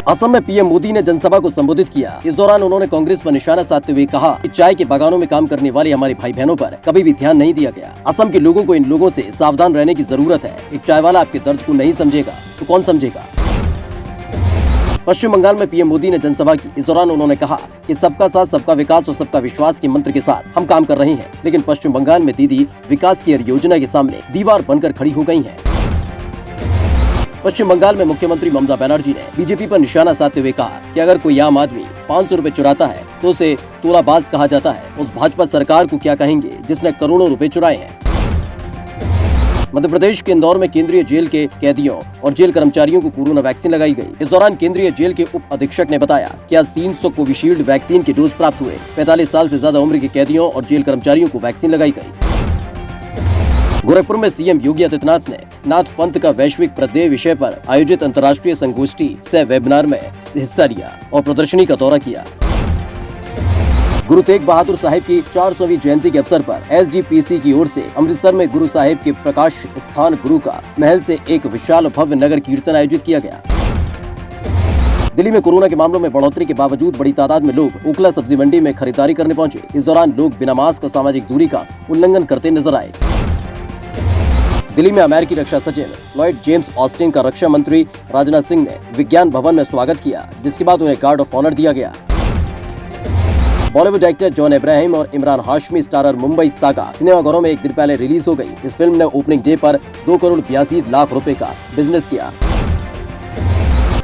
असम में पीएम मोदी ने जनसभा को संबोधित किया। इस दौरान उन्होंने कांग्रेस पर निशाना साधते हुए कहा कि चाय के बागानों में काम करने वाले हमारे भाई बहनों पर कभी भी ध्यान नहीं दिया गया। असम के लोगों को इन लोगों से सावधान रहने की जरूरत है। एक चाय वाला आपके दर्द को नहीं समझेगा तो कौन समझेगा। पश्चिम बंगाल में पीएम मोदी ने जनसभा की। इस दौरान उन्होंने कहा कि सबका साथ सबका विकास और सबका विश्वास के मंत्र के साथ हम काम कर रहे हैं, लेकिन पश्चिम बंगाल में दीदी विकास की हर योजना के सामने दीवार बनकर खड़ी हो गई हैं। पश्चिम बंगाल में मुख्यमंत्री ममता बनर्जी ने बीजेपी पर निशाना साधते हुए कहा कि अगर कोई आम आदमी 500 रुपए चुराता है तो उसे तोलाबाज कहा जाता है। उस भाजपा सरकार को क्या कहेंगे जिसने करोड़ों रुपए चुराए हैं। मध्य प्रदेश के इंदौर में केंद्रीय जेल के कैदियों और जेल कर्मचारियों को कोरोना वैक्सीन लगाई गई। इस दौरान केंद्रीय जेल के उप अधीक्षक ने बताया कि आज 300 कोविशील्ड वैक्सीन के डोज प्राप्त हुए। 45 साल से ज्यादा उम्र के कैदियों और जेल कर्मचारियों को वैक्सीन लगाई गई। गोरखपुर में सीएम योगी आदित्यनाथ ने नाथ पंथ का वैश्विक प्रत्यय विषय पर आयोजित अंतर्राष्ट्रीय संगोष्ठी सह वेबिनार में हिस्सा लिया और प्रदर्शनी का दौरा किया। गुरु तेग बहादुर साहिब की 400वीं जयंती के अवसर पर एसजीपीसी की ओर से अमृतसर में गुरु साहिब के प्रकाश स्थान गुरु का महल से एक विशाल भव्य नगर कीर्तन आयोजित किया गया। दिल्ली में कोरोना के मामलों में बढ़ोतरी के बावजूद बड़ी तादाद में लोग ओखला सब्जी मंडी में खरीदारी करने पहुंचे। इस दौरान लोग बिना मास्क और सामाजिक दूरी का उल्लंघन करते नजर आए। दिल्ली में अमेरिकी रक्षा सचिव लॉयड जेम्स ऑस्टिन का रक्षा मंत्री राजनाथ सिंह ने विज्ञान भवन में स्वागत किया, जिसके बाद उन्हें गार्ड ऑफ ऑनर दिया गया। बॉलीवुड एक्टर जॉन अब्राहम और इमरान हाशमी स्टारर मुंबई सागा सिनेमाघरों में एक दिन पहले रिलीज हो गई। इस फिल्म ने ओपनिंग डे पर 2 करोड़ 82 लाख रुपए का बिजनेस किया।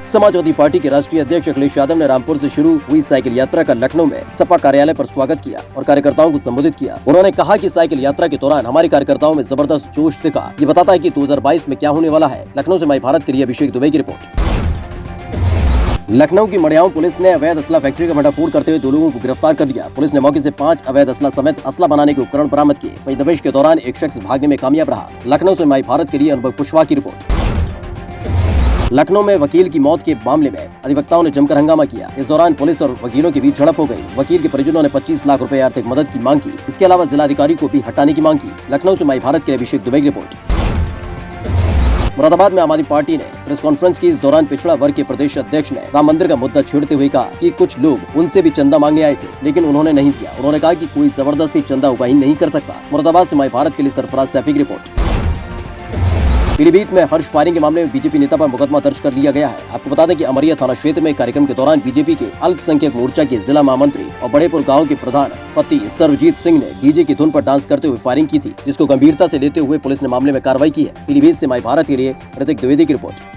समाजवादी पार्टी के राष्ट्रीय अध्यक्ष अखिलेश यादव ने रामपुर से शुरू हुई साइकिल यात्रा का लखनऊ में सपा कार्यालय पर स्वागत किया और कार्यकर्ताओं को संबोधित किया। उन्होंने कहा कि साइकिल यात्रा के दौरान हमारे कार्यकर्ताओं में जबरदस्त जोश दिखा। ये बताता है कि 2022 में क्या होने वाला है। लखनऊ से माई भारत के लिए अभिषेक दुबे की रिपोर्ट। लखनऊ की मड़ियाओं पुलिस ने अवैध असला फैक्ट्री का भंडाफोड़ करते हुए 2 लोगों को गिरफ्तार कर लिया। पुलिस ने मौके से 5 अवैध असला समेत असला बनाने के उपकरण बरामद किए। वहीं दबिश के दौरान एक शख्स भागने में कामयाब रहा। लखनऊ से माई भारत के लिए अनुभव कुशवाहा की रिपोर्ट। लखनऊ में वकील की मौत के मामले में अधिवक्ताओं ने जमकर हंगामा किया। इस दौरान पुलिस और वकीलों के बीच झड़प हो गई। वकील के परिजनों ने 25 लाख रुपए आर्थिक मदद की मांग की। इसके अलावा जिलाधिकारी को भी हटाने की मांग की। लखनऊ से माई भारत के लिए अभिषेक दुबे की रिपोर्ट। मुरादाबाद में आम आदमी पार्टी ने प्रेस कॉन्फ्रेंस की। इस दौरान पिछड़ा वर्ग के प्रदेश अध्यक्ष ने राम मंदिर का मुद्दा छेड़ते हुए कहा कि कुछ लोग उनसे भी चंदा मांगने आए थे, लेकिन उन्होंने नहीं दिया। उन्होंने कहा कि कोई जबरदस्ती चंदा उगाही नहीं कर सकता। मुरादाबाद से माई भारत के लिए सरफराज सैफी की रिपोर्ट। पीलीभीत में हर्ष फायरिंग के मामले में बीजेपी नेता पर मुकदमा दर्ज कर लिया गया है। आपको बता दें कि अमरिया थाना क्षेत्र में कार्यक्रम के दौरान बीजेपी के अल्पसंख्यक मोर्चा के जिला महामंत्री और बड़ेपुर गांव के प्रधान पति सर्वजीत सिंह ने डीजे की धुन पर डांस करते हुए फायरिंग की थी, जिसको गंभीरता से लेते हुए पुलिस ने मामले में कार्रवाई की है। पीलीभीत से माई भारत के लिए ऋतिक द्विवेदी की रिपोर्ट।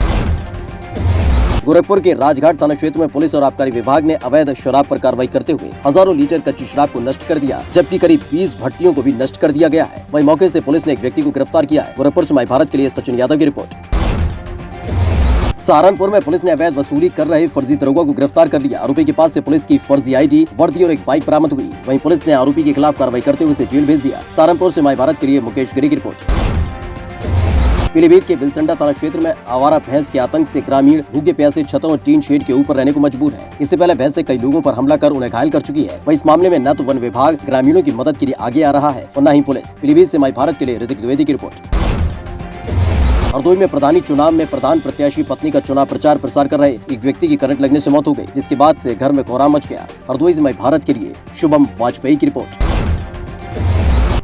गोरखपुर के राजघाट थाना क्षेत्र में पुलिस और आबकारी विभाग ने अवैध शराब पर कार्रवाई करते हुए हजारों लीटर कच्ची शराब को नष्ट कर दिया, जबकि करीब 20 भट्टियों को भी नष्ट कर दिया गया है। वहीं मौके से पुलिस ने एक व्यक्ति को गिरफ्तार किया है। गोरखपुर से माई भारत के लिए सचिन यादव की रिपोर्ट। सहारनपुर में पुलिस ने अवैध वसूली कर रहे फर्जी दरोगा को गिरफ्तार कर लिया। आरोपी के पास से पुलिस की फर्जी आईडी, वर्दी और एक बाइक बरामद हुई। वहीं पुलिस ने आरोपी के खिलाफ कार्रवाई करते हुए उसे जेल भेज दिया। सहारनपुर से माई भारत के लिए मुकेश गिरी की रिपोर्ट। पीलीभीत के बिलसंडा थाना क्षेत्र में आवारा भैंस के आतंक से ग्रामीण भूखे प्यासे छतों और टीन शेड के ऊपर रहने को मजबूर है। इससे पहले भैंस कई लोगों पर हमला कर उन्हें घायल कर चुकी है। वहीं इस मामले में न तो वन विभाग ग्रामीणों की मदद के लिए आगे आ रहा है और न ही पुलिस। पीलीभीत से माई भारत के लिए ऋतिक द्विवेदी की रिपोर्ट। हरदोई में प्रधानी चुनाव में प्रधान प्रत्याशी पत्नी का चुनाव प्रचार प्रसार कर रहे एक व्यक्ति की करंट लगने से मौत हो गई, जिसके बाद से घर में कोहराम मच गया। हरदोई से माई भारत के लिए शुभम वाजपेयी की रिपोर्ट।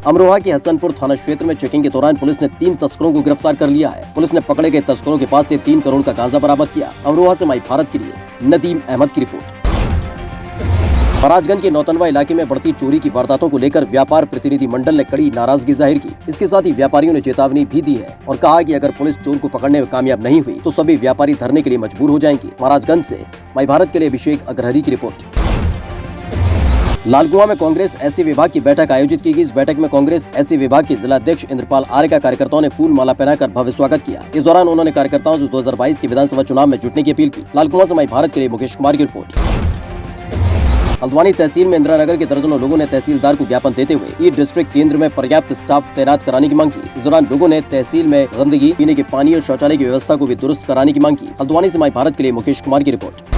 अमरोहा के हसनपुर थाना क्षेत्र में चेकिंग के दौरान पुलिस ने 3 तस्करों को गिरफ्तार कर लिया है। पुलिस ने पकड़े गए तस्करों के पास से 3 करोड़ का गांजा बरामद किया। अमरोहा से माई भारत के लिए नदीम अहमद की रिपोर्ट। महाराजगंज के नौतनवा इलाके में बढ़ती चोरी की वारदातों को लेकर व्यापार प्रतिनिधि मंडल ने कड़ी नाराजगी जाहिर की। इसके साथ ही व्यापारियों ने चेतावनी भी दी है और कहा कि अगर पुलिस चोर को पकड़ने में कामयाब नहीं हुई तो सभी व्यापारी धरने के लिए मजबूर हो जाएंगे। महाराजगंज से माई भारत के लिए अभिषेक अग्रहरी की रिपोर्ट। लालकुआं में कांग्रेस एससी विभाग की बैठक आयोजित की गई। इस बैठक में कांग्रेस एससी विभाग के जिलाध्यक्ष इंद्रपाल आर्य का कार्यकर्ताओं ने फूल माला पहनाकर भव्य स्वागत किया। इस दौरान उन्होंने कार्यकर्ताओं से 2022 के विधानसभा चुनाव में जुटने की अपील की। लालकुआं से माई भारत के लिए मुकेश कुमार की रिपोर्ट। हल्द्वानी तहसील में इंदिरा नगर के दर्जनों लोगों ने तहसीलदार को ज्ञापन देते हुए ई डिस्ट्रिक्ट केंद्र में पर्याप्त स्टाफ तैनात कराने की मांग की। इस दौरान लोगों ने तहसील में गंदगी, पीने के पानी और शौचालय की व्यवस्था को भी दुरुस्त कराने की मांग की। हल्द्वानी से माई भारत के लिए मुकेश कुमार की रिपोर्ट।